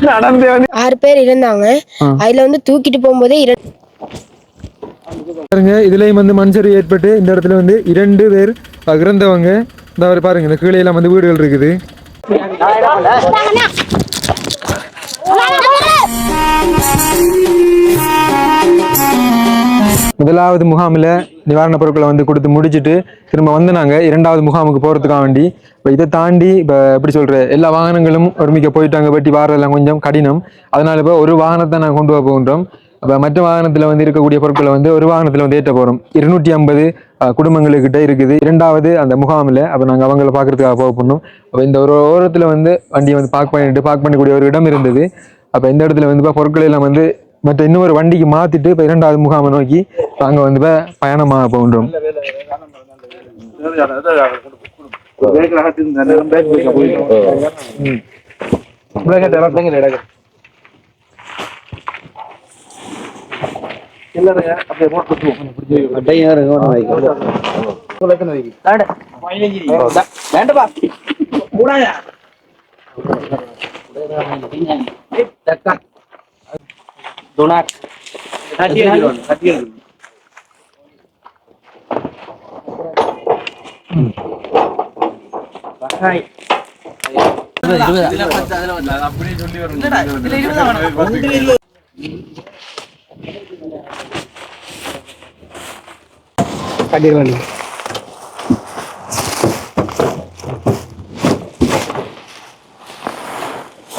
நடந்தே வந்து 6 பேர் இருந்தாங்க. அதுல வந்து தூக்கிட்டு போகும்போதே பாருங்க. இதுலயும் வந்து மண் சரிவு ஏற்பட்டு இந்த இடத்துல வந்து 2 பேர் இறந்தவங்க. இந்த பாருங்க, இந்த கீழே எல்லாம் வந்து வீடுகள் இருக்குது. முதலாவது முகாமில் நிவாரணப் பொருட்களை வந்து கொடுத்து முடிச்சுட்டு திரும்ப வந்து நாங்கள் 2வது முகாமுக்கு போகிறதுக்காக வேண்டி இப்போ இதை தாண்டி இப்போ எப்படி சொல்கிற எல்லா வாகனங்களும் ஒருமிக்க போயிட்டாங்க. வெட்டி வாரதெல்லாம் கொஞ்சம் கடினம். அதனால இப்போ ஒரு வாகனத்தை நாங்கள் கொண்டு போக போகின்றோம். அப்போ மற்ற வாகனத்தில் வந்து இருக்கக்கூடிய பொருட்களை வந்து ஒரு வாகனத்தில் வந்து ஏற்ற போகிறோம். 250 குடும்பங்களுக்கிட்ட இருக்குது 2வது அந்த முகாமில். அப்போ நாங்கள் அவங்கள பார்க்கறதுக்காக போக போகணும். அப்போ இந்த ஒரு ஓரத்தில் வந்து வண்டியை வந்து பார்க் பண்ணக்கூடிய ஒரு இடம் இருந்தது. அப்போ இந்த இடத்துல வந்து இப்போ பொருட்களை எல்லாம் வந்து மற்ற இன்னொரு வண்டிக்கு மாத்திட்டு இப்போ 2வது முகாமை நோக்கி நாங்கள் வந்து இப்போ பயணமாக போகின்றோம்.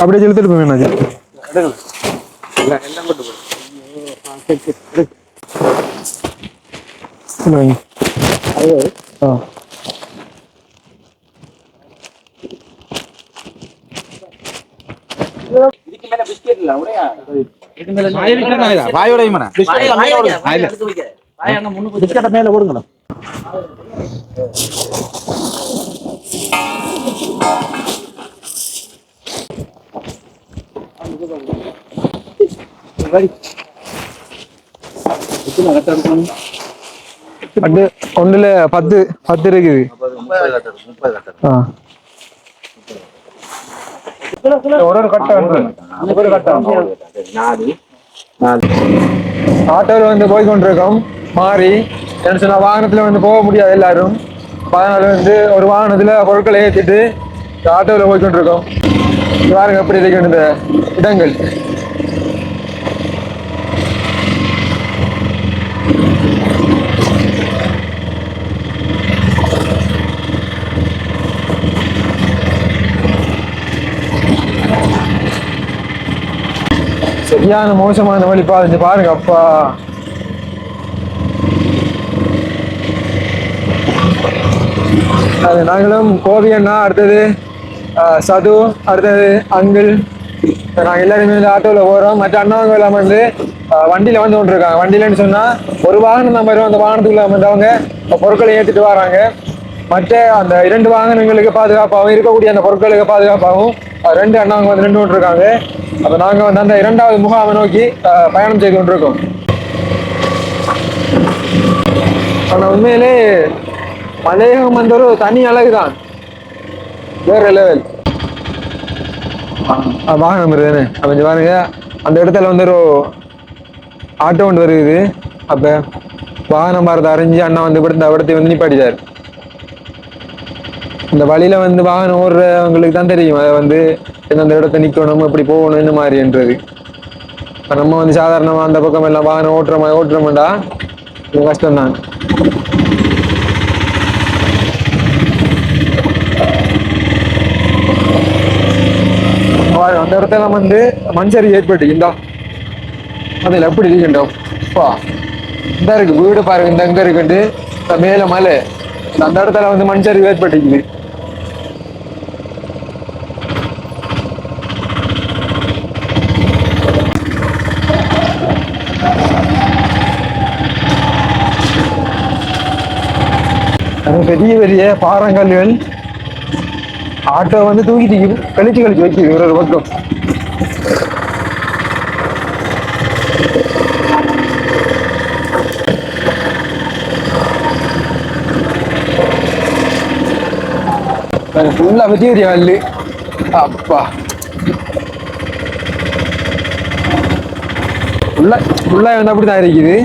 அப்படியே செலுத்திட்டு போவேன். மேல ஓடுங்களா ஒன்றுல 10 இருக்குது. ஒரு கட்டம் ஆட்டோவில் வந்து போய்கொண்டிருக்கோம். மாறி என்ன சொன்னா வாகனத்துல வந்து போக முடியாது எல்லாரும். அதனால வந்து ஒரு வாகனத்துல பொருட்களை ஏற்றிட்டு ஆட்டோவில் போய்கொண்டிருக்கோம். பாருங்க எப்படி இருக்கு இந்த இடங்கள். சரியான மோசமான வழி பாருங்க. பாருங்க அப்பா. அது நாங்களும் கோவியண்ணா, அடுத்தது சது, அடுத்தது அங்கிள், நாங்கள் எல்லாருமே வந்து ஆட்டோவில் போகிறோம். மற்ற அண்ணாவங்க எல்லாம் வந்து வண்டியில் வந்து கொண்டிருக்காங்க. வண்டியிலன்னு சொன்னால் ஒரு வாகனம் தான் வரும். அந்த வாகனத்துக்குள்ள வந்து அவங்க பொருட்களை ஏற்றிட்டு வராங்க. மற்ற அந்த 2 வாகனங்களுக்கு பாதுகாப்பாகவும் இருக்கக்கூடிய அந்த பொருட்களுக்கு பாதுகாப்பாகவும் 2 அண்ணாவங்க வந்து நின்று கொண்டிருக்காங்க. அப்போ நாங்கள் வந்து அந்த 2வது முகாமை நோக்கி பயணம் செய்து கொண்டிருக்கோம். ஆனால் உண்மையிலே மலையகம் வந்து ஒரு தனி அழகு தான், வேற லெவல். வாகனம் இருக்குதுன்னு அப்போ பாருங்க. அந்த இடத்துல வந்து ஒரு ஆட்டோ ஒன்று வருது. அப்போ வாகனம் வரதை அறிஞ்சு அண்ணா வந்து இந்த இடத்தை வந்து நிப்பாட்டிட்டார். இந்த வழியில வந்து வாகனம் ஓடுறவங்களுக்கு தான் தெரியும் அதை வந்து எந்தெந்த இடத்த நிக்கணும், எப்படி போகணும், இந்த மாதிரின்றது. நம்ம வந்து சாதாரணமா அந்த பக்கம் எல்லாம் வாகனம் ஓட்டுறோம்டா கஷ்டம்தான். அந்த இடத்துல வந்து மண்சரி ஏற்பட்டு இந்தா அதில் எப்படி இருக்கின்றோம். இந்த இருக்கு வீடு பாருங்க, இந்த எங்க இருக்குண்டு மேல மலை. அந்த இடத்துல வந்து மண்சரி ஏற்பட்டுக்குது. பெரிய பெரிய பாறாங்கல்கள் ஆட்டோ வந்து தூக்கிட்டு கழிச்சு வைக்குது ஒரு பக்கம். ஃபுல்லா பெரிய பெரிய கல்லு. அப்பா ஃபுல்லாக வந்து அப்படி தான் இருக்குது.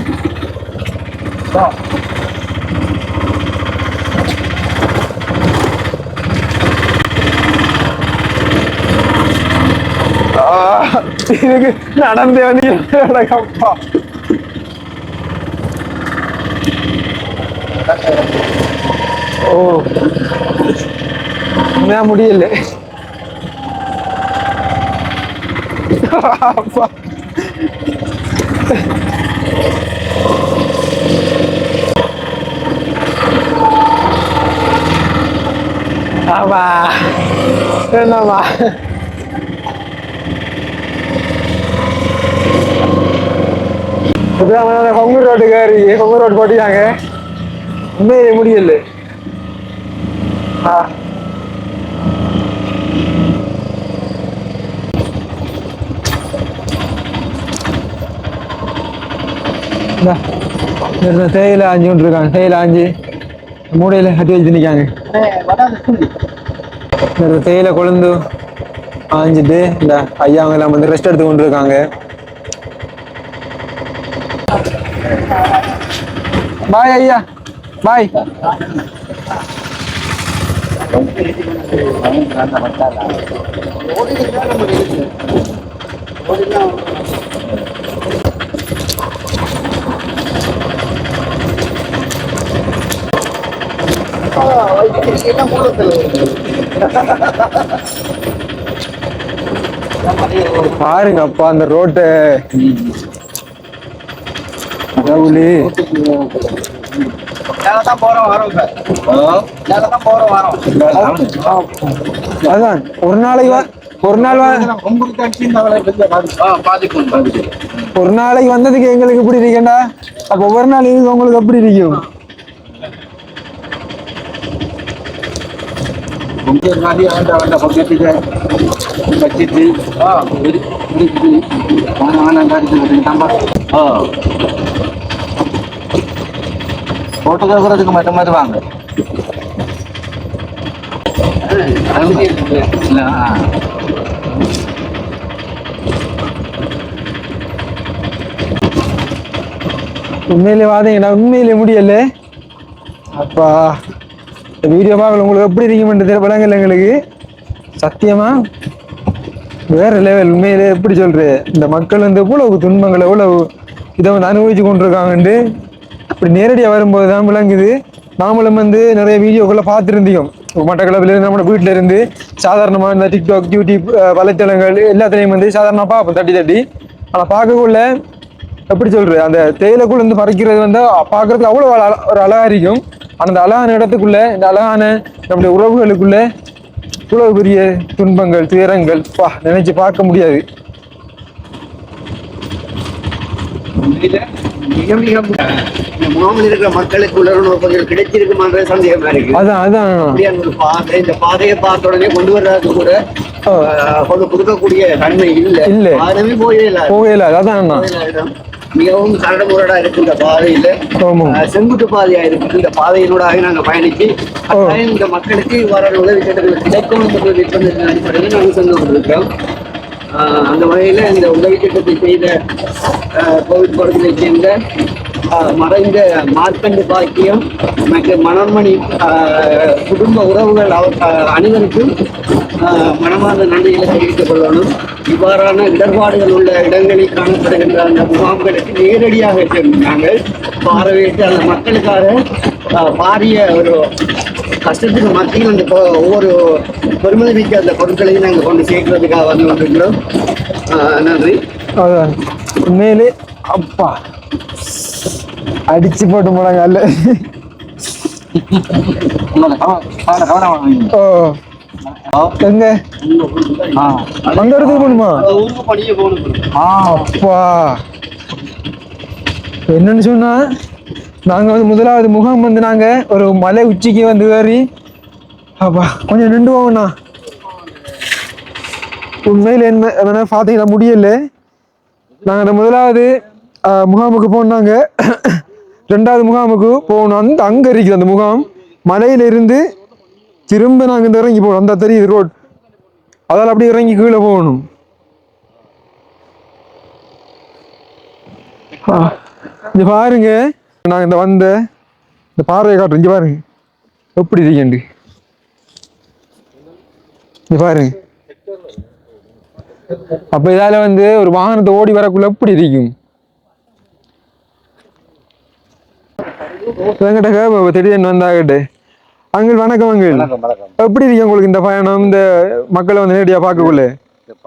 இதுக்கு நடந்தே வந்து அப்பா ஓ என்ன முடியல அப்பா ஆமா என்னம்மா கொங்கு ரோட்டுக்காரி கொங்கு ரோடு போட்டியாங்க உண்மையே முடியல. தேயில ஆஞ்சு கொண்டு இருக்காங்க. தேயில ஆஞ்சு மூடையில கட்டி வச்சு நிற்காங்க. தேயில கொழுந்து ஆஞ்சிட்டு இந்த ஐயாங்க எல்லாம் வந்து ரெஸ்ட் எடுத்து கொண்டு இருக்காங்க. பாய் ஐயா பாய். பாருங்க அப்பா அந்த ரோட்டு அதான் ஒரு நாளைக்கு ஒரு நாளைக்கு வந்ததுக்கு எங்களுக்கு எப்படி இருக்கேன்டா அப்ப ஒவ்வொரு நாள் இது உங்களுக்கு எப்படி இருக்கும். போட்டோகிராஃபருக்கு மட்டும் மாதிரி வாங்க. உண்மையிலே வாதீங்கடா உண்மையிலே முடியல அப்பா. வீடியோ பார்க்கல உங்களுக்கு எப்படி இருக்குமென்று விளங்கல எங்களுக்கு சத்தியமா வேற லெவல். உண்மையிலே எப்படி சொல்றது இந்த மக்கள் வந்து எவ்வளவு துன்பங்கள் எவ்வளவு இதை வந்து அனுபவிச்சு கொண்டிருக்காங்கன்னு இப்படி நேரடியாக வரும்போது தான் விளங்குது. நாமளும் வந்து நிறைய வீடியோக்களை பார்த்துருந்தோம். மட்டக்களப்பில் இருந்து நம்ம வீட்டில இருந்து சாதாரணமாக இந்த டிக்டாக் யூடியூப் வலைத்தளங்கள் எல்லாத்துலேயும் வந்து சாதாரணமாக பார்ப்போம் தட்டி தட்டி. ஆனால் பார்க்கக்குள்ள எப்படி சொல்றது அந்த தேயிலைக்குள்ள இருந்து பறிக்கிறது வந்து பார்க்கறதுக்கு அவ்வளோ ஒரு அழகா இருக்கும். அந்த அழகான இடத்துக்குள்ள இந்த அழகான நம்முடைய உறவுகளுக்குள்ள இவ்வளவு பெரிய துன்பங்கள் துயரங்கள் நினைச்சு பார்க்க முடியாது. மிக மிக முகாமில் இருக்கிற மக்களுக்கு உணர்வுகள் கிடைச்சிருக்குமான்ற சந்தேகமா இருக்கு. அதான் ஒரு பாதை இந்த பாதையை பார்த்த உடனே கொண்டு வர்றது கூட கொண்டு கொடுக்கக்கூடிய தன்மை இல்ல யாருமே போகல. அதான் மிகவும் கரடுமுரடா இருக்கு இந்த பாதையில. செங்குட்டு பாதையா இருக்கு இந்த பாதையினோடாக நாங்க பயணிச்சு இந்த மக்களுக்கு இவ்வாறான உதவி திட்டங்கள் கிடைக்கும் அடிப்படையில் நாங்கள் சென்று கொண்டிருக்கிறோம். அந்த வகையில இந்த உதவி திட்டத்தை செய்த கோவிட் பகுதியை சேர்ந்த மறைந்த மார்க்கண்டு பாக்கியம் மற்றும் மனோன்மணி குடும்ப உறவுகள் அனைவருக்கும் மனமார்ந்த நன்றிகளை தெரிவித்துக் கொள்ளணும். இவ்வாறான இடர்பாடுகள் உள்ள இடங்களில் காணப்படுகின்ற அந்த முகாம்களுக்கு நேரடியாக சென்று நாங்கள் பார்வையிட்டு அந்த மக்களுக்காக பாரிய ஒரு கஷ்டத்துக்கு மத்தியில் அந்த ஒவ்வொரு பெருமதி மிக்க அந்த பொருட்களையும் நாங்கள் கொண்டு சேர்க்கிறதுக்காக வந்து கொண்டிருக்கிறோம். நன்றி. உண்மையிலே அப்பா அடிச்சு போட்டு போனாங்க அல்ல. எங்க அந்த இடத்துக்கு போகணுமா? அப்பா என்னன்னு சொன்னா நாங்க வந்து முதலாவது முகாம் வந்து நாங்க ஒரு மலை உச்சிக்கு வந்து ஏறி அப்பா கொஞ்சம் நின்று போவோம்ண்ணா. உண்மையில என்ன பாத்தீங்கன்னா முடியல. நாங்க அந்த முதலாவது முகாமுக்கு போனாங்க. ரெண்டாவது முகாமுக்கு போகணும். அந்த அங்க இருக்குது அந்த முகாம். மலையில இருந்து திரும்ப நாங்க இந்த இறங்கி போகணும். அந்த தெரியுது ரோட், அதால் அப்படியே இறங்கி கீழே போகணும். இங்க பாருங்க, நாங்க இந்த வந்த இந்த பாறையை காட்டுறோம். இங்க பாருங்க எப்படி இருக்கேன். இங்க பாருங்க. அப்ப இதால வந்து ஒரு வாகனத்தை ஓடி வரக்குள்ள எப்படி இருக்கும். திடீர்னு வந்தாகட்டு. அங்கிள் வணக்கம். அங்கிள் எப்படி இருக்கு உங்களுக்கு இந்த பயணம், இந்த மக்களை வந்து நேரடியா பார்க்கக்குள்ள?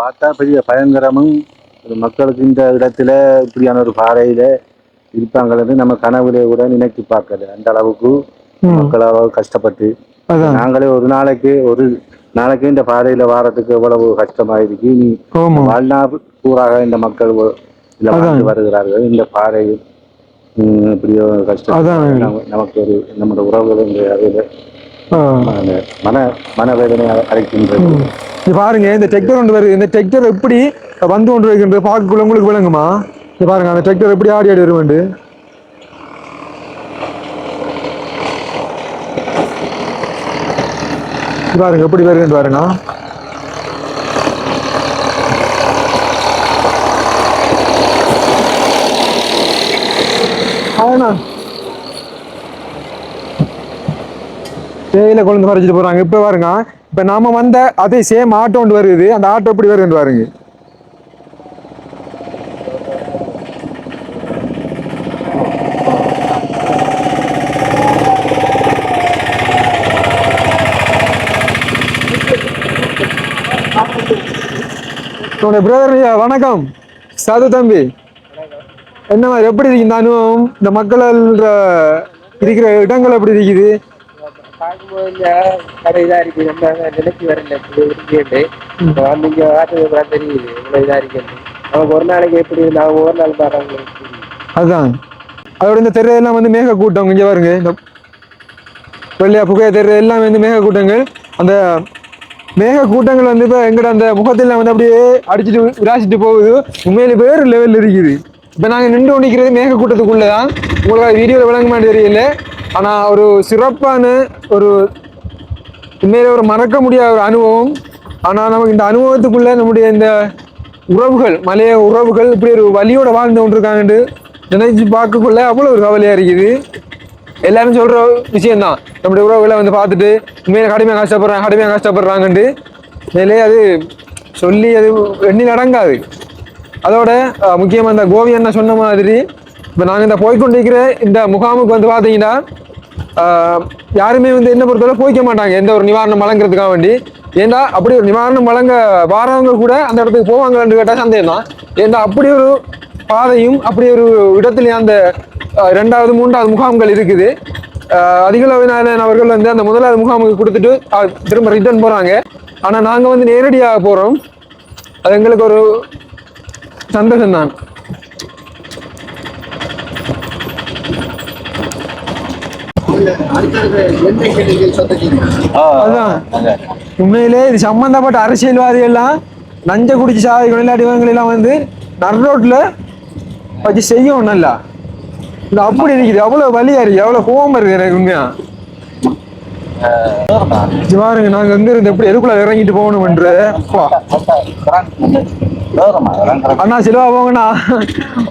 பார்த்தா பெரிய பயங்கரமும் மக்களுக்கு இந்த இடத்துல இப்படியான ஒரு பாறையில இருப்பாங்கிறது நம்ம கனவுல கூட நினைச்சு பார்க்கல. அந்த அளவுக்கு மக்கள் அளவு கஷ்டப்பட்டு நாங்களே ஒரு நாளைக்கு இந்த பாதையில வாரத்துக்கு எவ்வளவு கஷ்டமாயிருக்கு. நீ வாழ்நாள் பூராக இந்த மக்கள் வருகிறார்கள். இந்த பாதை இப்படி கஷ்டம் நமக்கு ஒரு நம்மளோட உறவுகள் மனவேதனை அழைக்கின்றது. பாருங்க இந்த டிராக்டர் கொண்டு வருது. இந்த டிராக்டர் எப்படி வந்து கொண்டு வருகின்றது பார்க்கக்குள்ள உங்களுக்கு விளங்குமா? பாருங்க அந்த டிராக்டர் எப்படி ஆடி ஆடி வருவேன். பாருங்க எப்படி வருதுன்னு பாருங்க. தேயிலை கொண்டு மறைச்சிட்டு போறாங்க. இப்ப பாருங்க, இப்ப நாம வந்த அதே சேம் ஆட்டோ ஒன்று வருது. அந்த ஆட்டோ எப்படி வருதுன்னு பாருங்க. பிரதர் வணக்கம். சாது தம்பி, என்ன மாதிரி எப்படி இருக்கு இந்த அனுபவம்? இந்த மக்கள் இருக்கிற இடங்கள் எப்படி இருக்குது? பார்க்கும்போது கடை இதா இருக்கு. நம்ம நினைச்சு வரல நீங்க வார்த்தை தெரியுது இவ்வளவு இதா இருக்கு. அவங்க ஒரு நாளைக்கு எப்படி நாங்க ஒரு நாள் பாருங்க. அதுதான் அதோட இந்த தெரு எல்லாம் வந்து மேக கூட்டம். இங்க பாருங்க, இந்த வெள்ளையா புகைய தெரு எல்லாம் வந்து மேக கூட்டங்கள். அந்த மேக கூட்டங்கள் வந்து இப்ப எங்கட அந்த முகத்தில் வந்து அப்படியே அடிச்சுட்டு விராசிட்டு போகுது. உண்மையில வேறு லெவல் இருக்குது. இப்ப நாங்க நின்று ஒண்டிக்கிறது மேக கூட்டத்துக்குள்ளதான். உங்களுக்கு வீடியோல விளங்க மாட்டேன் தெரியல. ஆனா ஒரு சிறப்பான ஒரு உண்மையில ஒரு மறக்க முடியாத ஒரு அனுபவம். ஆனா நமக்கு இந்த அனுபவத்துக்குள்ள நம்முடைய இந்த உறவுகள், மலைய உறவுகள் இப்படி ஒரு வலியோட வாழ்ந்து கொண்டிருக்காங்கன்னு நினைச்சு பார்க்கக்குள்ள அவ்வளவு ஒரு கவலையா இருக்குது. எல்லாரும் சொல்ற விஷயம்தான், நம்முடைய உறவுகளை வந்து பார்த்துட்டு உண்மையில கடுமையாக கஷ்டப்படுறாங்கன்ட்டு. மேலே அது சொல்லி அது எண்ணில் அடங்காது. அதோட முக்கியமாக இந்த கோவி அண்ணா சொன்ன மாதிரி இப்போ நாங்கள் இந்த போய்கொண்டிருக்கிற இந்த முகாமுக்கு வந்து பார்த்தீங்கன்னா யாருமே வந்து என்ன பொறுத்தவரை போய்க்க மாட்டாங்க எந்த ஒரு நிவாரணம் வழங்குறதுக்காக வேண்டி. ஏண்டா அப்படி ஒரு நிவாரணம் வழங்க வாரவங்க கூட அந்த இடத்துக்கு போவாங்கன்னு கேட்டால் சந்தேகம் தான். ஏண்டா அப்படி ஒரு பாதையும் அப்படி ஒரு இடத்துலையும் அந்த 2வது 3வது முகாம்கள் இருக்குது. அதிகளவிலான அவர்கள் வந்து அந்த 1வது முகாமுக்கு கொடுத்துட்டு திரும்ப ரிட்டர்ன் போகிறாங்க. ஆனால் நாங்கள் வந்து நேரடியாக போகிறோம். அது எங்களுக்கு ஒரு சந்தோஷம் தான். அதுதான் உண்மையிலே இது சம்பந்தப்பட்ட அரசியல்வாதிகள் எல்லாம் நஞ்ச குடிச்சு சாதி விளையாடிவங்க எல்லாம் வந்து நடுரோட்ல வச்சு செய்யணும். நல்லா இது அப்படி இருக்குது. அவ்வளவு வலியா இருக்கு, அவ்வளவு கோவம் இருக்கு எனக்கு உண்மையா. பாருங்க நாங்க எங்க இருந்து எப்படி எதுக்குள்ள இறங்கிட்டு போகணும்ன்ற அண்ணா சிலவா போங்கண்ணா.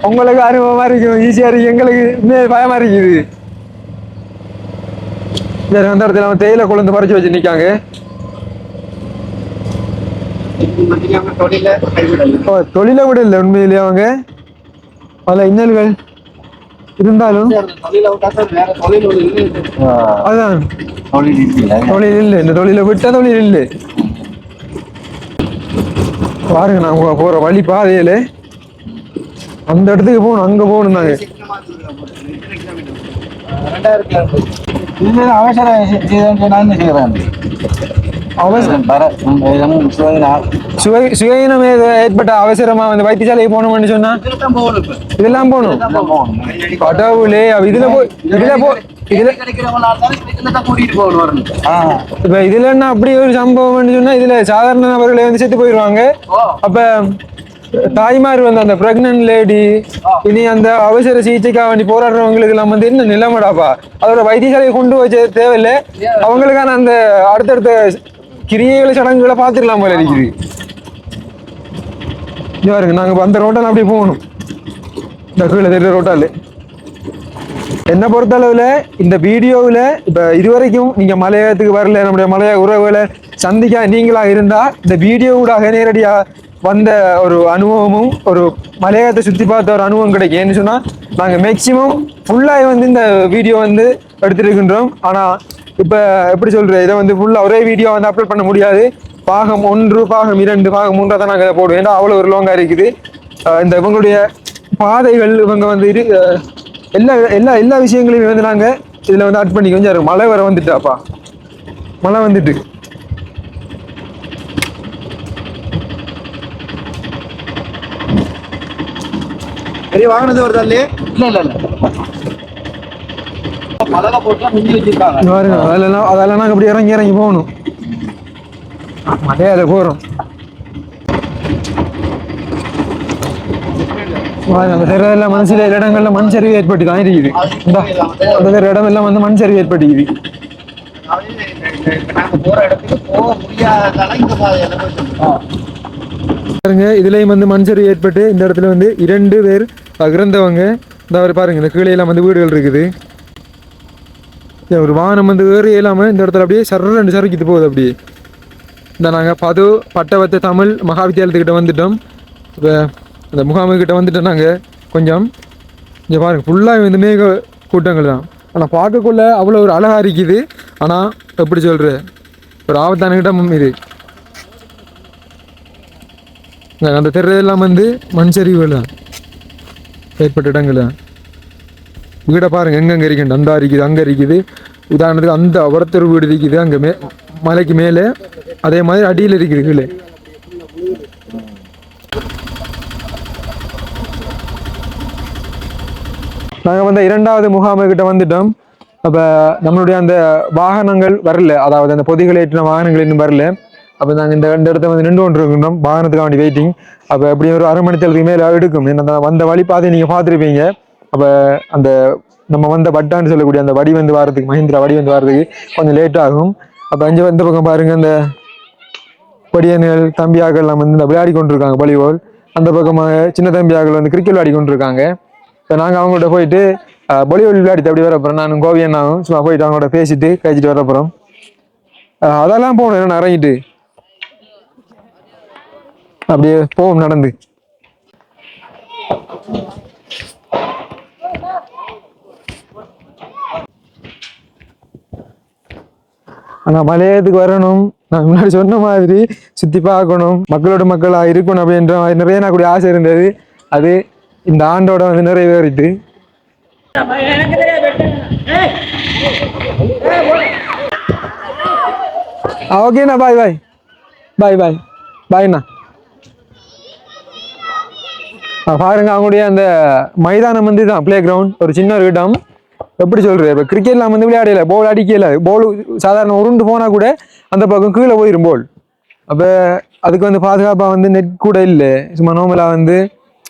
உங்களுக்கு அனுபவமா இருக்கும், ஈஸியா இருக்கு. எங்களுக்கு பயமா இருக்குது. அந்த இடத்துல அவன் தேயிலை குழந்தை பறிச்சு வச்சு நிக்காங்க. தொழில விட இல்லை உண்மையிலேயே அவங்க பல இன்னல்கள் இருந்தாலும் அதான் தொழில் இல்லை. இந்த தொழிலை விட்டா தொழில் இல்லை. பாருங்க நாங்க போற வழி பாதையில அந்த இடத்துக்கு போகணும், அங்க போகணும். நாங்க சுயயினம் ஏற்பட்ட அவசரமா வந்து வைத்தியசாலைக்கு போகணும்னு சொன்னா இதெல்லாம் போகணும். கடவுளே, இப்ப இதுல என்ன அப்படி ஒரு சம்பவம் சொன்னா இதுல சாதாரண நபர்களை வந்து செத்து போயிடுவாங்க. அப்ப தாய்மார் வந்து அந்த பிரெக்னன்ட் லேடி இனி அந்த அவசர சிகிச்சைக்காக வேண்டி போராடுறவங்களுக்கு எல்லாம் வந்து என்ன நிலைமைடாப்பா. அதோட வைத்தியசாலையை கொண்டு வச்ச தேவையில்லை. அவங்களுக்கான அந்த அடுத்தடுத்த கிரியைகளை சடங்குகளை பார்த்துக்கலாம் போல இருக்குது. பாருங்க நாங்க அந்த ரோட்டெல்லாம் அப்படி போகணும். இந்த கீழே தெரிய ரோட்டால் என்ன பொறுத்தளவுல இந்த வீடியோவில் இப்போ இதுவரைக்கும் நீங்க மலையகத்துக்கு வரல, நம்முடைய மலைய உறவுகளை சந்திக்க நீங்களா இருந்தா இந்த வீடியோ ஊடாக நேரடியா வந்த ஒரு அனுபவமும் ஒரு மலையகத்தை சுற்றி பார்த்த ஒரு அனுபவம் கிடைக்கும். ஏன்னு சொன்னா நாங்க மேக்சிமம் ஃபுல்லாக வந்து இந்த வீடியோ வந்து எடுத்துருக்கின்றோம். ஆனா இப்ப எப்படி சொல்றது, இதை வந்து ஃபுல்லா ஒரே வீடியோ வந்து அப்லோட் பண்ண முடியாது. பாகம் 1, பாகம் 2, பாகம் 3 தான் நாங்கள் போடுவோம். ஏன்னா அவ்வளோ ஒரு லாங்கா இருக்குது. இந்த இவங்களுடைய பாதைகள் இவங்க வந்து எல்லா எல்லா எல்லா விஷயங்களையும் வந்து நாங்க இதுல வந்து ஆட் பண்ணி கொஞ்சம் மழை வர வந்துட்டாப்பா, மழை வந்துட்டு பெரிய வாங்கினது வருதா இல்லையே? இல்ல மழை போட்டுலாம் மிஞ்சி வச்சிருக்காங்க பாருங்க. அதெல்லாம் நாங்கள் அப்படி இறங்கி இறங்கி போகணும். மழையால போறோம். அந்த தெருவெல்லாம் சில இடங்கள்ல மண் சரிவு ஏற்பட்டு தான் இருக்குது. அந்த இடம் எல்லாம் வந்து மண் சரிவு ஏற்பட்டுக்குது. பாருங்க, இதுலயும் வந்து மண் சரிவு ஏற்பட்டு இந்த இடத்துல வந்து 2 பேர் இறந்தவங்க. இந்த பாருங்க, இந்த கீழே எல்லாம் வந்து வீடுகள் இருக்குது. ஒரு வாகனம் வந்து ஏறி இல்லாம இந்த இடத்துல அப்படியே சர்றண்டு சறுக்கிட்டு போகுது. அப்படியே இந்த நாங்கள் பட்டவத்த தமிழ் மகாவித்தியாலயத்துக்கிட்ட வந்துட்டோம். இப்போ அந்த முகாமுக்கிட்ட வந்துட்டோம் நாங்கள். கொஞ்சம் இங்கே பாருங்கள், ஃபுல்லாக வந்து மேக கூட்டங்கள் தான். ஆனால் பார்க்கக்குள்ள அவ்வளோ ஒரு அழகாக இருக்குது. ஆனால் எப்படி சொல்கிற ஒரு ஆபத்தான இடமும் இது. அந்த தெருவெல்லாம் வந்து மண் சரிவுகள் தான் ஏற்பட்ட இடங்கள் தான். வீடை பாருங்கள், எங்கெங்கே இருக்குது, அந்த இருக்குது, அங்கே இருக்குது. உதாரணத்துக்கு அந்த ஒருத்தர் வீடு இருக்குது அங்கே மலைக்கு மேலே, அதே மாதிரி அடியில் இருக்குது கீழே. நாங்கள் வந்து 2வது முகாமுக்கிட்ட வந்துட்டோம். அப்போ நம்மளுடைய அந்த வாகனங்கள் வரல, அதாவது அந்த பொதிகளை ஏற்றின வாகனங்கள் இன்னும் வரல. அப்போ நாங்கள் இந்த இடத்த வந்து நின்று கொண்டு இருக்கின்றோம், வாகனத்துக்காக வேண்டி வெயிட்டிங். அப்போ எப்படியும் ஒரு அரை மணி நேரத்துக்கு மேலே எடுக்கும். ஏன்னா வந்த வழிபாதை நீங்கள் பார்த்துருப்பீங்க. அப்போ அந்த நம்ம வந்த பட்டான்னு சொல்லக்கூடிய அந்த வடி வந்து வாரத்துக்கு, மஹிந்திரா வடி வந்து வாரத்துக்கு கொஞ்சம் லேட் ஆகும். அப்போ அங்கே வந்த பக்கம் பாருங்க, அந்த பொடியன்கள் தம்பியாக்கள் எல்லாம் வந்து இந்த விளையாடி கொண்டிருக்காங்க வாலிபால். அந்த பக்கமாக சின்ன தம்பியாக்கள் வந்து கிரிக்கெட் விளையாடி கொண்டிருக்காங்க. இப்போ நாங்கள் அவங்கள்ட்ட போயிட்டு வாலிபால் விளையாடிட்டு அப்படி வரப்போகிறோம். நானும் கோவியன்னாகும் சும்மா போயிட்டு அவங்கள்ட்ட பேசிட்டு கழிச்சிட்டு வரப்போகிறோம். அதெல்லாம் போகணும், என்ன இறங்கிட்டு அப்படியே போவோம் நடந்து. ஆனால் மலையத்துக்கு வரணும், நான் முன்னாடி சொன்ன மாதிரி சுற்றி பார்க்கணும், மக்களோட மக்களாக இருக்கணும் அப்படின்ற நிறைய நான் கூடிய ஆசை இருந்தது. அது இந்த ஆண்டோட வந்து நிறைவேறிட்டு. ஓகேண்ணா, பாய் பாய் பாய் பாய் பாய்ண்ணா. பாருங்க, அவங்களுடைய அந்த மைதானம் வந்து தான் பிளே கிரவுண்ட், ஒரு சின்ன ஒரு இடம். எப்படி சொல்றது, இப்போ கிரிக்கெட்லாம் வந்து விளையாடல, போல் அடிக்கல, போல் சாதாரண உருண்டு போனால் கூட அந்த பக்கம் கீழே போயிடும் போல். அப்போ அதுக்கு வந்து பாதுகாப்பாக வந்து நெட் கூட இல்லை. சும்மா நோமலாக வந்து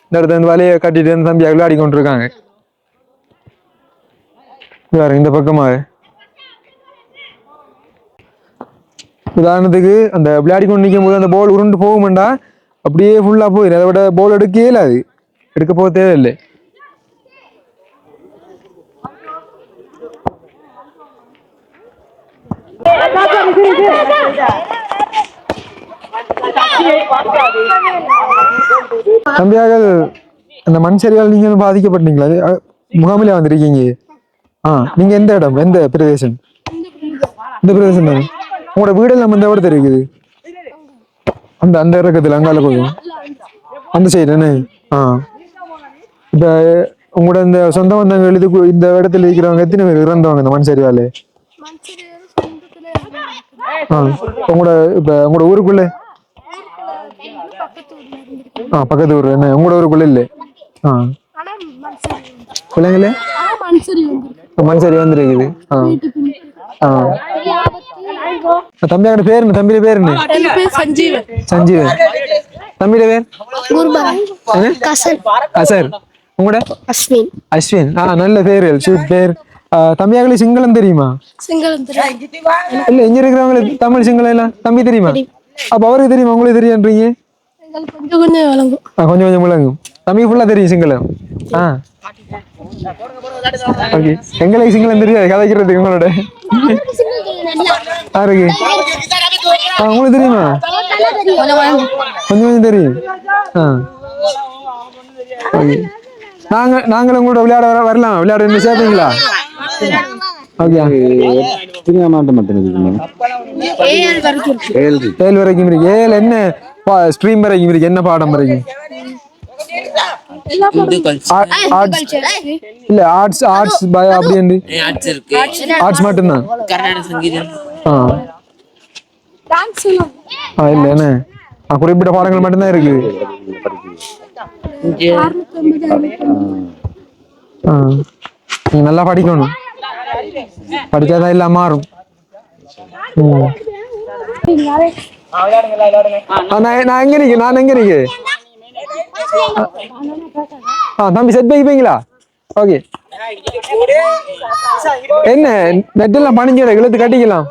இந்த இடத்துல வந்து வலையை கட்டிட்டு வந்து தம்பியாக விளையாடி கொண்டிருக்காங்க. வேறு இந்த பக்கமாக உதாரணத்துக்கு அந்த விளையாடி கொண்டு நிற்கும் போது அந்த போல் உருண்டு போகுமெண்டா அப்படியே ஃபுல்லாக போயிடும். அதை விட போல் எடுக்கவே இல்லை, அது எடுக்க போக தேவையில்லை. தம்பியாக அந்த மண் சரியால் நீங்க பாதிக்கப்பட்டீங்களா? முகாமிலே வந்திருக்கீங்க. நீங்க எந்த இடம், எந்த பிரதேசம்? இந்த பிரதேசம் தானே. உங்களோட வீடெல்லாம் இந்த இடத்துல இருக்குது, அந்த அந்த இறக்கத்துல அங்கால போகும் அந்த சைடு என்ன? இப்ப உங்களோட இந்த சொந்த பந்தங்கள் இதுக்கு இந்த இடத்துல இருக்கிறவங்க எத்தனை பேர் இறந்தவங்க இந்த மண் சரிவாலே? உங்களோட இப்ப உங்களோட ஊருக்குள்ள பக்கத்து ஊர் என்ன உங்களோட ஊருக்குள்ள இல்லை? பிள்ளைங்களே மண் சரி வந்துருக்குது. தம்பியோட பேர் என்ன? தம்பியோட பேர் என்ன? சஞ்சீவன். தம்பியோட பேர் கசர். உங்களோட? அஸ்வின். நல்ல பேரு, ஸ்வீட் பேர். தம்பியாக்களே சிங்களம் தெரியுமா? இல்ல இங்க இருக்கிறவங்களுக்கு தமிழ் சிங்களம் எல்லாம் தம்பி தெரியுமா? அப்ப அவருக்கு தெரியுமா, உங்களுக்கு தெரியான்றீங்க? கொஞ்சம் கொஞ்சம் விளங்கும். தம்பி ஃபுல்லா தெரியும் சிங்களம். ஆ ஓகே எங்களுக்கு சிங்களம் தெரியாது கதைக்கிறதுக்கு உங்களோட யாருக்கு உங்களுக்கு தெரியுமா கொஞ்சம் கொஞ்சம் தெரியும் ஆ ஓகே நாங்களும் கூட விளையாட வரலாம் விளையாட என்ன சேர்ப்பீங்களா ஓகே மாவட்டம் மட்டும் இருக்குங்க 7 வரைக்கும் இருக்கு 7 என்ன ஸ்ட்ரீம் வரைக்கும் இருக்கு என்ன பாடம் வரைக்கும் இல்ல ஆர்ட்ஸ் அப்படி ஆர்ட்ஸ் மட்டும்தான் இல்ல என்ன குறிப்பிட்ட பாடங்கள் மட்டும்தான் இருக்கு நீங்க நல்லா படிக்கணும் படிச்சாதான் எல்லாம் மாறும் நான் எங்க நிக்க தம்பி செட் வைப்பீங்களா ஓகே என்ன நெட்டெல்லாம் பணிஞ்சிட இழுத்து கட்டிக்கலாம்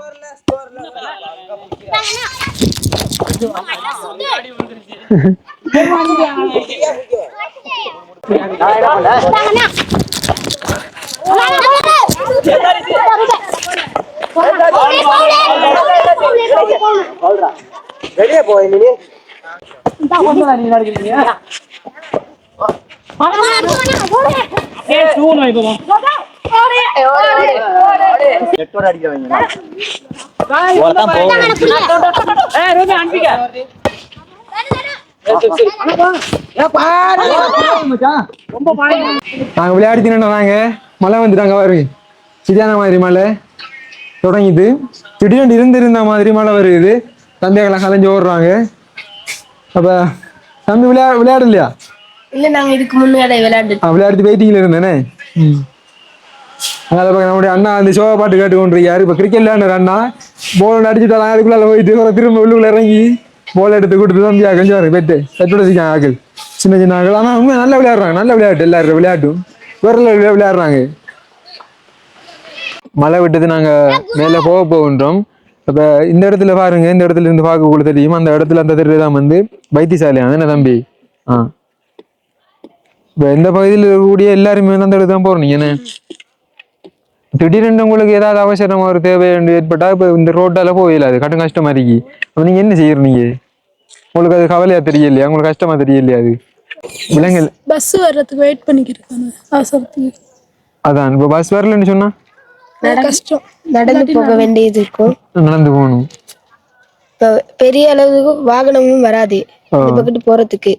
வெளியே போய் நீ நாங்க விளையாடினாங்க மழை வந்துட்டாங்க பாருங்க சரியான மாதிரி மழை தொடங்கிது திடீர்னு இருந்த மாதிரி மழை வருது தந்தைகளை கலைஞ்சு ஓடுறாங்க அப்ப தம்பி விளையாடு இல்லையா இல்ல நாங்க இதுக்கு முன்னாடி விளையாடி வெயிட்டிங்ல இருந்தேனே அதனால நம்முடைய அண்ணா அந்த ஷோவை பாட்டு கேட்டு கொண்டிருக்காரு இப்ப கிரிக்கெட் விளையாடுற அண்ணா போல் அடிச்சுட்டாங்க அதுக்குள்ள போயிட்டு திரும்ப உள்ளுக்குள்ள இறங்கி போல் எடுத்து கொடுத்து தம்பியா கொஞ்சம் பெட்டோட சிக்காங்க ஆக்கள் சின்ன ஆக்கள் ஆனா உண்மை நல்லா விளையாடுறாங்க நல்ல விளையாட்டு எல்லாரும் விளையாட்டும் வேற விளையாடுறாங்க மழை விட்டது நாங்க மேல போகின்றோம் அப்ப இந்த இடத்துல பாருங்க இந்த இடத்துல இருந்து பார்க்கக்குள்ள தெரியும் அந்த இடத்துல அந்த தெரு தான் வந்து வைத்தியசாலையா என்ன தம்பி இப்ப இந்த பகுதியில் இருக்கக்கூடிய எல்லாருமே வந்து அந்த இடத்துல தான் போறோம் நீங்க என்ன திடீரென்று உங்களுக்கு ஏதாவது அவசரம் ஒரு தேவை ஏற்பட்டா இப்ப இந்த ரோட்டால போயிடல அது கட்டும் கஷ்டமா இருக்கு அப்ப நீங்க என்ன செய்யறீங்க உங்களுக்கு அது கவலையா தெரியலையா உங்களுக்கு கஷ்டமா தெரியலையா அது விலங்குகள் பஸ் வர்றதுக்கு வெயிட் பண்ணிக்கிறேன் அவசரத்துக்கு அதான் இப்ப பஸ் வரலன்னு சொன்னா கஷ்டம் நடந்து போக வேண்டியது இருக்கும் நடந்து போகணும் இப்ப பெரிய அளவுக்கு வாகனமும் வராது இந்த பக்கத்து போறதுக்கு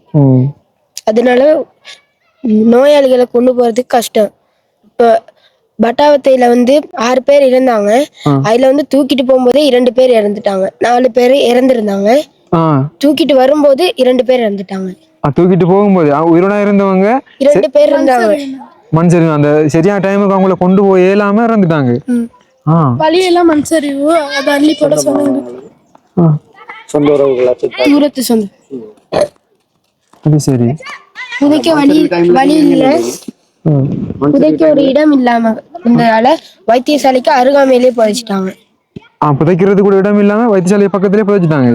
அதனால நோயாளிகளை கொண்டு போறதுக்கு கஷ்டம் இப்ப பட்டாவத்தையில வந்து 6 பேர் இறந்தாங்க அதுல வந்து தூக்கிட்டு போகும்போதே 2 பேர் இறந்துட்டாங்க 4 பேர் இறந்துருந்தாங்க தூக்கிட்டு வரும்போது 2 பேர் இறந்துட்டாங்க தூக்கிட்டு போகும்போது உயிரோட இருந்தவங்க 2 பேர் இருந்தாங்க மண் சரிவு அந்த சரியான டைமுக்கு அவங்கள கொண்டு போய் ஏலாம இறந்துட்டாங்க வழியெல்லாம் மண் சரிவு அதை அள்ளி போட சொன்னாங்க சொந்த உறவுகளா தூரத்து சொந்தம் அது சரி புதைக்க வழி இல்ல புதைக்க ஒரு இடம் இல்லாம இருந்ததால வைத்தியசாலைக்கு அருகாமையிலே புதைச்சிட்டாங்க புதைக்கிறது கூட இடம் இல்லாம வைத்தியசாலை பக்கத்திலே புதைச்சிட்டாங்க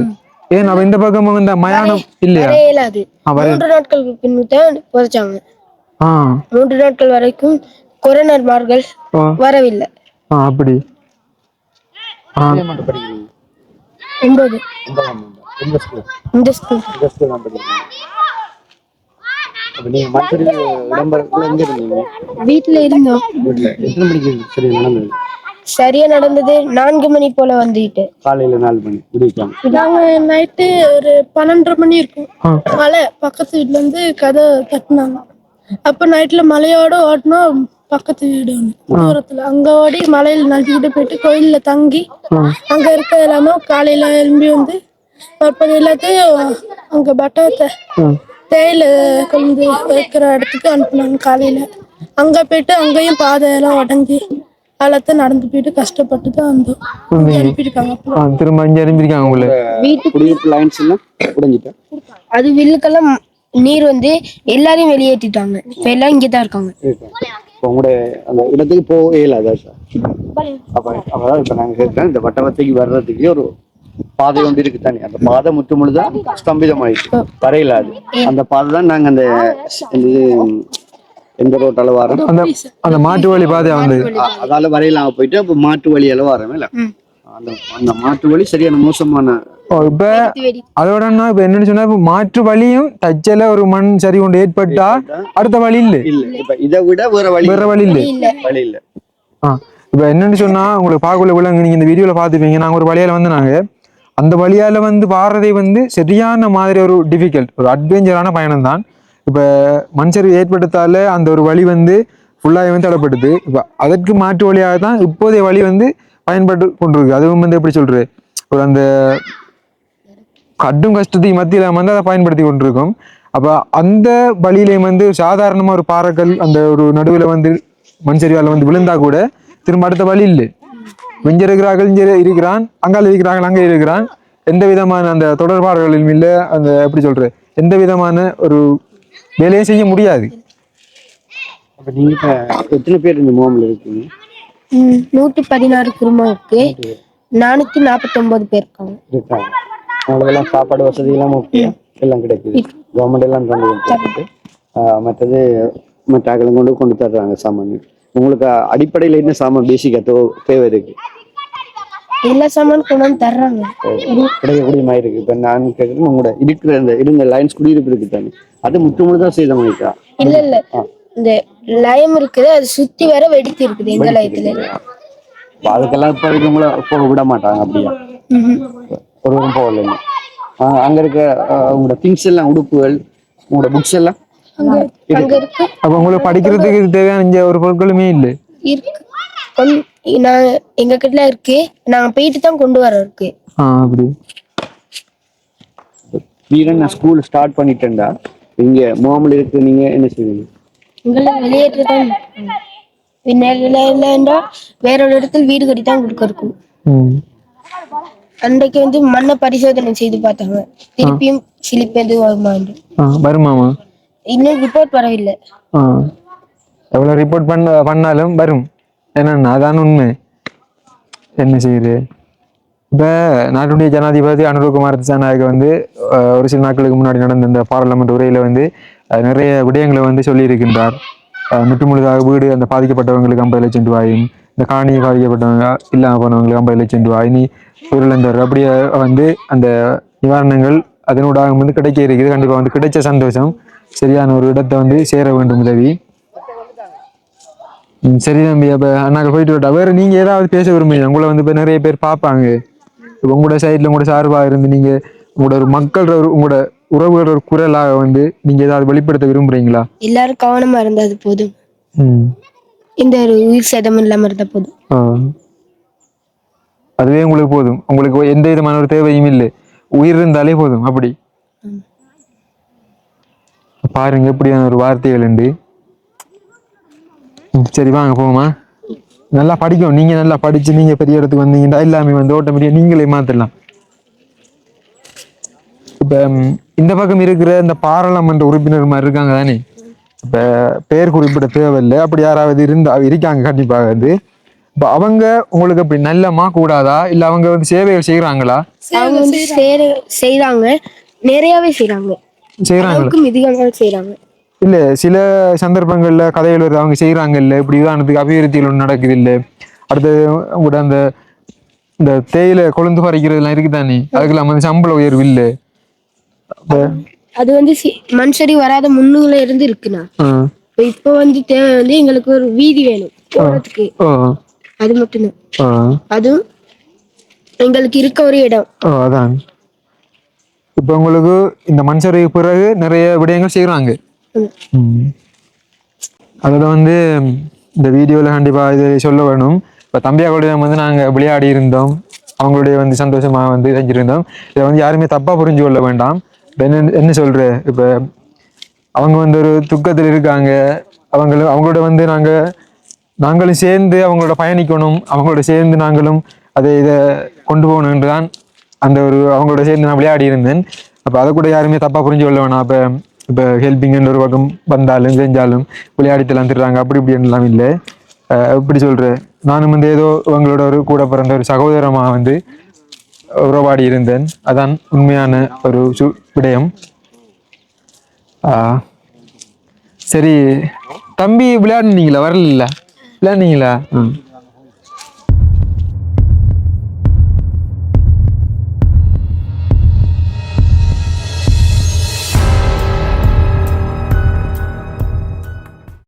ஏன் அவ இந்த பக்கம் இந்த மயானம் இல்லையா இயலாது 3 நாட்களுக்கு பின்னுதான் புதைச்சாங்க 3 நாட்கள் வரைக்கும் கொரோனர்மார்கள் வரவில்லை அப்படி 9 இந்த ஸ்கூல் வீட்டுல இருந்தோம் சரியா நடந்தது 4 மணி போல வந்துட்டு காலையில 4 மணி நாங்க நைட்டு ஒரு 12:30 மணி இருக்கும் மழை பக்கத்து வீட்டுல இருந்து கதை தட்டினாங்க அப்ப நைட்ல மழையோட ஓட்டணும் பக்கத்து வீடு ஒண்ணு தூரத்துல அங்க ஓடி மலையில நடிச்சுக்கிட்டு போயிட்டு கோயில்ல தங்கி அங்க இருக்க எல்லாமே காலையில எழும்பி வந்து மறுபடி எல்லாத்தையும் அங்க பட்டத்தை தேயில கொண்டு வைக்கிற இடத்துக்கு அனுப்புனாங்க காலையில அங்க போயிட்டு அங்கேயும் பாதை எல்லாம் உடஞ்சி எல்லாத்தையும் நடந்து போயிட்டு கஷ்டப்பட்டு தான் வந்தோம் அனுப்பியிருக்காங்க திரும்ப அஞ்சு அனுப்பியிருக்காங்க உங்களை அது வில்லுக்கெல்லாம் நீர் வந்து எல்லாரையும் வெளியேற்றிட்டாங்க இப்ப எல்லாம் இங்கதான் இருக்காங்க உங்களுடைய அந்த இடத்துக்கு போக இயலாதா சார் அப்பதான் இப்ப நாங்க கேட்கிறேன் இந்த வட்டவத்தைக்கு வர்றதுக்கு ஒரு பாதை ஒன்று இருக்கு தானே அந்த பாதை முற்றுமுழுதான் ஸ்தம்பிதமாயிடுச்சு வரையிலாது அந்த பாதை தான் நாங்க அந்த எந்த ரோட்டால வரோம் அந்த அந்த மாட்டு வழி பாதையா வந்து அதால வரையிலாம போயிட்டு அப்ப மாட்டு வழியால வரோம் இல்ல அந்த அந்த மாட்டு வழி சரியான மோசமான. இப்ப அதோட இப்ப என்னன்னு சொன்னா இப்ப மாற்று வழியும் தச்சல ஒரு மண் சரி கொண்டு ஏற்பட்டா அடுத்த வழி இல்ல இப்ப இதை விட வேற வழி இல்ல வழி இல்ல. இப்ப என்னன்னு சொன்னா உங்களுக்கு பாக்குள்ள விலங்கு நீங்க இந்த வீடியோல பாத்துப்பீங்க. நாங்க ஒரு வழியால வந்து நாங்க அந்த வழியால வந்து வாரதை வந்து சரியான மாதிரி ஒரு டிஃபிகல்ட் ஒரு அட்வென்ச்சரான பயணம் தான். இப்ப மண்சரி ஏற்படுத்தால அந்த ஒரு வழி வந்து ஃபுல்லாக வந்து தடப்படுது. இப்ப அதற்கு மாற்று வழியாக தான் இப்போதைய வழி வந்து பயன்பட்டு கொண்டிருக்கு. அதுவும் வந்து எப்படி சொல்றது ஒரு அந்த கடும் கஷ்டத்துக்கு மத்தியில வந்து அதை பயன்படுத்தி கொண்டிருக்கோம். அப்ப அந்த வழியிலையும் வந்து சாதாரணமா ஒரு பாறைகள் அந்த ஒரு நடுவில் வந்து மண்சரிவால வந்து விழுந்தா கூட திரும்ப அடுத்த வழி இல்லை. இங்க இருக்கிறார்கள் இங்க இருக்கிறான், அங்கால இருக்கிறார்கள் அங்கே இருக்கிறான். எந்த விதமான அந்த தொடர்பாடுகளிலும் இல்லை. அந்த எப்படி சொல்றது எந்த விதமான ஒரு வேலையை செய்ய முடியாது. அப்ப நீங்க எத்தனை பேர் இந்த முகாமில் இருக்கீங்க? 116 குடும்பம் இருக்கு. 449 பேர் இருக்காங்க. அவங்களுக்கெல்லாம் சாப்பாடு வசதி எல்லாம் ஓகே எல்லாம் கிடைக்குது. கவர்மெண்ட் எல்லாம் தந்து கொடுத்துருக்கு. மற்றது மற்றாக்களும் கொண்டு தர்றாங்க சாமான். உங்களுக்கு அடிப்படையில் என்ன சாமான் பேசிக்கா தேவை இருக்கு? எல்லா சாமானும் கொண்டு வந்து தர்றாங்க. கிடைக்கக்கூடிய மாதிரி இருக்கு. இப்ப நான் கேட்கறது உங்களோட இருக்கிற இந்த இருந்த லைன்ஸ் குடியிருப்பு இருக்கு தானே, அது முற்றுமுழுதான் செய்த மாதிரிக்கா? இல்ல இந்த லயம் இருக்குது, அது சுத்தி வர வெடித்து இருக்குது எங்க லயத்துல. அதுக்கெல்லாம் இப்ப இருக்கவங்கள போக விட மாட்டாங்க அப்படியா? ஒருவரும் போகல. அங்க இருக்க உங்களோட திங்ஸ் எல்லாம் உடுப்புகள் உங்களோட புக்ஸ் எல்லாம் அங்க இருக்கு. அப்ப உங்களுக்கு படிக்கிறதுக்கு தேவையான இங்க ஒரு பொருட்களுமே இல்லை இருக்கு. நான் எங்க கிட்ட இருக்கு, நாங்க போயிட்டு தான் கொண்டு வர இருக்கு. அப்படி வீரன் நான் ஸ்கூல் ஸ்டார்ட் பண்ணிட்டேன்டா. இங்க முகாமில் இருக்கு, நீங்க என்ன செய்வீங்க? உங்களை வெளியேற்றதான் வேற ஒரு இடத்துல வீடு கட்டி தான் கொடுக்க இருக்கும். அன்றைக்கு வந்து மண்ணை பரிசோதனை செய்து பார்த்தாங்க. திருப்பியும் சிலிப்பு எதுவும் வருமாமா? இன்னும் ரிப்போர்ட் வரவில்லை. எவ்வளவு ரிப்போர்ட் பண்ணாலும் வரும். என்னன்னா அதான் உண்மை. என்ன செய்யுது இப்ப நாட்டுடைய ஜனாதிபதி அனுரகுமார் திசாநாயக்க வந்து ஒரு சில நாட்களுக்கு முன்னாடி நடந்த இந்த பாராளுமன்ற உரையில வந்து நிறைய விடயங்களை வந்து சொல்லி இருக்கின்றார். முற்றுமுழுதாக வீடு அந்த பாதிக்கப்பட்டவங்களுக்கு 50 லட்சம் ரூபாயும், இந்த காணியை பாதிக்கப்பட்டவங்க இல்லாம போனவங்களுக்கு 50 லட்சம் ரூபாய், இனி உருளந்தர் அப்படியே வந்து அந்த நிவாரணங்கள் அதனூடாக வந்து கிடைக்க இருக்குது. கண்டிப்பா வந்து கிடைச்ச சந்தோஷம். சரியான ஒரு இடத்தை வந்து சேர வேண்டும் உதவி. சரி தம்பி, அப்ப அண்ணாக்கள் போயிட்டு விட்டா வேற நீங்க ஏதாவது பேச விரும்புறீங்க? உங்களை வந்து இப்ப நிறைய பேர் பார்ப்பாங்க. உங்களோட சைட்ல உங்களோட சார்பா இருந்து நீங்க உங்களோட ஒரு மக்கள் உங்களோட உறவுகளோட ஒரு குரலாக வந்து நீங்க ஏதாவது வெளிப்படுத்த விரும்புறீங்களா? எல்லாரும் கவனமா இருந்தது போதும். இந்த ஒரு உயிர் சேதம் இல்லாம இருந்த போதும். அதுவே உங்களுக்கு போதும். உங்களுக்கு எந்த விதமான ஒரு தேவையும் இல்லை, உயிர் இருந்தாலே போதும். அப்படி பாருங்க எப்படியான ஒரு வார்த்தைகள் உண்டு. சரி வாங்க போமா. நல்லா படிக்கும். நீங்க நல்லா படிச்சு நீங்க பெரிய இடத்துக்கு வந்தீங்கன்னா எல்லாமே வந்து ஆட்டோமேட்டிக்கா நீங்களே மாத்தலாம். இப்ப இந்த பக்கம் இருக்கிற இந்த பாராளுமன்ற உறுப்பினர் மாதிரி இருக்காங்க தானே, இப்ப பேர் குறிப்பிட தேவையில்லை. அப்படி யாராவது இருக்காங்க கண்டிப்பாக வந்து. இப்ப அவங்க உங்களுக்கு அப்படி நல்லமா கூடாதா, இல்ல அவங்க வந்து சேவைகள் செய்யறாங்களா? அவங்க வந்து செய்யறாங்க, நிறையவே செய்யறாங்க. இல்ல சில சந்தர்ப்பங்கள்ல கதைகள் வருது, அவங்க செய்யறாங்க இல்ல இப்படி உதாரணத்துக்கு அபிவிருத்திகள் ஒன்று நடக்குது இல்ல. அடுத்தது கூட அந்த இந்த தேயில கொழுந்து பறிக்கிறது எல்லாம் இருக்குதானே, அதுக்கெல்லாம் வந்து சம்பள உயர்வு இல்லை. அது வந்து மனுஷரி வராத முன்னுல இருந்து இருக்குண்ணா. இப்ப வந்து தேவை வந்து எங்களுக்கு ஒரு வீதி வேணும் போறதுக்கு, அது மட்டும்தான். அதுவும் எங்களுக்கு இருக்க ஒரு இடம். அதான் இப்ப உங்களுக்கு இந்த மனுஷருக்கு பிறகு நிறைய விடயங்கள் செய்யறாங்க. அதோட வந்து இந்த வீடியோல கண்டிப்பா இது சொல்ல வேணும். இப்ப தம்பியாவோட வந்து நாங்க விளையாடி இருந்தோம், அவங்களுடைய வந்து சந்தோஷமா வந்து செஞ்சிருந்தோம். இதை வந்து யாருமே தப்பா புரிஞ்சு கொள்ள வேண்டாம். என்ன சொல்ற, இப்ப அவங்க வந்து ஒரு துக்கத்தில் இருக்காங்க. அவங்களோட வந்து நாங்களும் சேர்ந்து அவங்களோட பயணிக்கணும், அவங்களோட சேர்ந்து நாங்களும் இதை கொண்டு போகணும் என்றுதான் அந்த ஒரு அவங்களோட சேர்ந்து நான் விளையாடி இருந்தேன். அப்ப அதை கூட யாருமே தப்பா புரிஞ்சு கொள்ள வேணாம். இப்ப ஹெல்பிங் ஒரு பக்கம் வந்தாலும் செஞ்சாலும் விளையாடித்தெல்லாம் திடுறாங்க அப்படி இப்படிலாம் இல்லை. எப்படி சொல்ற, நானும் வந்து ஏதோ அவங்களோட ஒரு கூட பிறந்த ஒரு சகோதரமா வந்து உறவாடி இருந்தேன். அதான் உண்மையான ஒரு விடயம். சரி தம்பி விளையாடுனீங்களா? வரல விளையாடுனீங்களா?